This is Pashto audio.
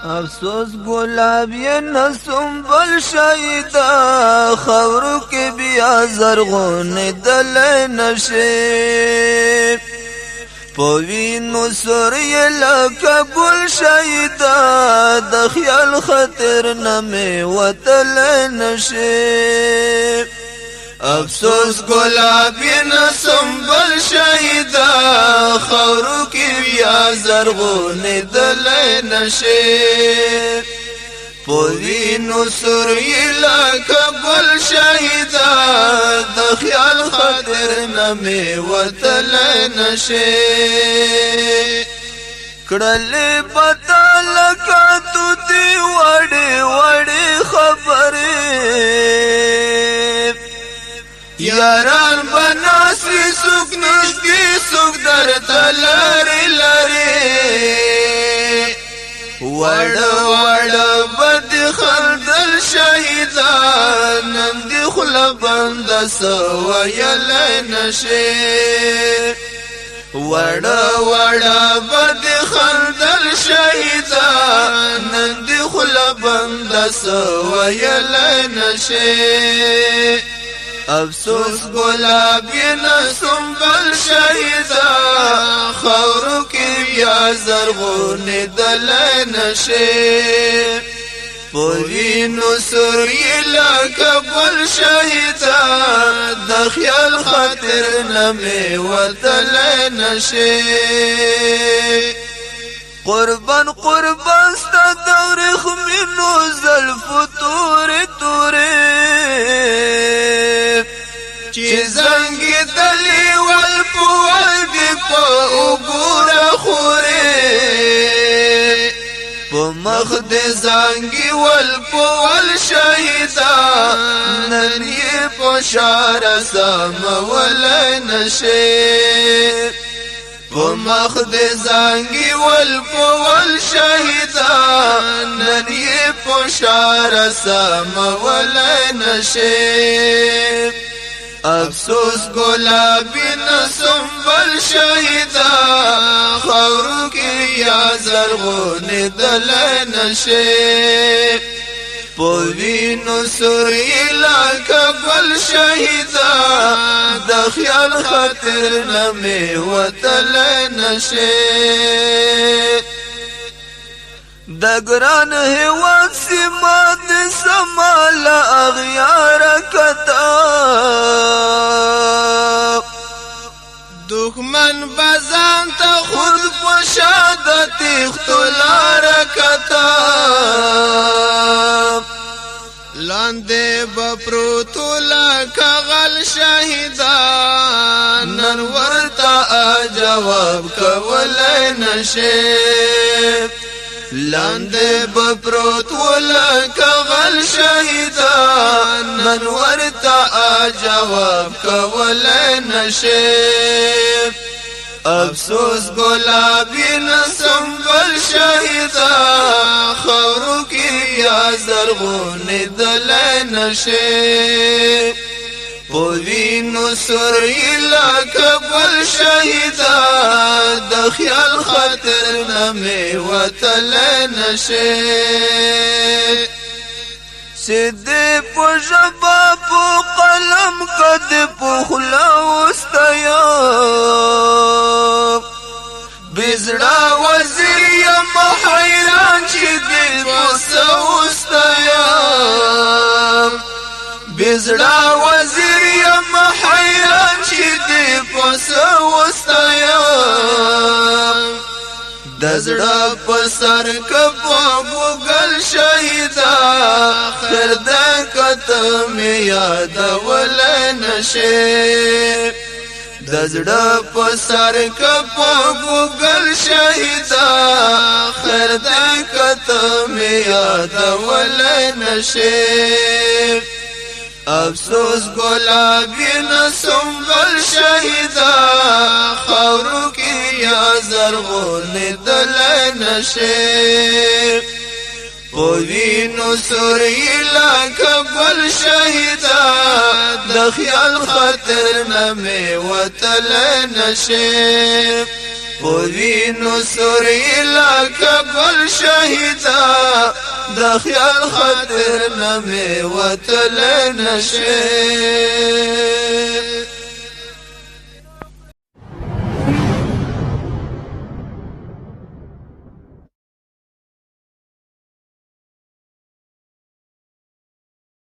افسوس گلاب یې نسم بل شهیدا خاورو کې بیا زرغونې دلی نشي په وینو سور یې لکه ګل شهیدا د خیال خطر نه مې وتلی نشي افسوس گلاب یې نسم بل شهیدا خاورو کې بیا زرغونې دلی نشي په وینو سور یې لکه ګل شهیدا د خیال خاطر نه مې وتلی نشي کړلې پته لکه توتې وړې وړې خبرې یاران بناسي سوک نږدې سوک درته لرې لرې وړه وړه بد خندل شهیدان نن دې خوله بنده څه ویلی نشي وړه وړه بد خندل شهیدان نن دې خوله بنده څه ویلی نشي افسوس گلاب یې نسم بل شهیدا خاورو کې بیا زرغونې دلی نشي په وینو سور یې لکه ګل شهیدا د خیال خاطر نه مې وتلی نشي قربان قربان ستا د ورېښمینو زلفو تورې تورې چې زنګې دلې ول په ول دې په اوبو راخورې په مخ دې زنګې ول په ول شهیدا نن یې په شاره سمولی نشي په مخ دې زنګې ول په ول شهیدا نن یې په شاره سمولی نشي افسوس گلابی نسم بل شهیدا خاورو کې یا زرغونې دلی نشي په وینو سور یې لکه ګل شهیدا د خیال خاطر نه مې وتلی نشي د ګران هېواد سیمه د سما له اغیاره کته دښمن به ځان ته خود په شا د تېښتو لاره کته لاندې به پروتو لکه غل شهیدان نن ورته جواب کولی نشي لاندې به پروت ولکه غل شهیدان نن ورته جواب کولی نشي افسوس گلابی نسم بل شهیدا خاورو کې یا زرغونې دلی نشي په وینو سور یې لکه ګل شهیدا د خیال خاطر نه مې وتلی نشي چې دې په ژبه په قلم که دې په خوله وستیم بې زړه وزیر یم حیران چې دې په څه وستیم بې زړه وزیر یم حیران چې دې په څه وستیم د زړه په سر که په ګوګل شهیدا خیر ده که ته مې یادولی نشي د زړه په سر که په ګوګل شهیدا خیر ده که ته مې یادولی نشي افسوس گلابی نسم بل شهیدا خاورو کې یا زرغونې دلی نشي په وینو سور یې لکه ګل شهیدا د خیال خاطر نه مې وتلی نشي پوینو سوری لکا گل شهیدا د خیال خاطر نمی وطل نشه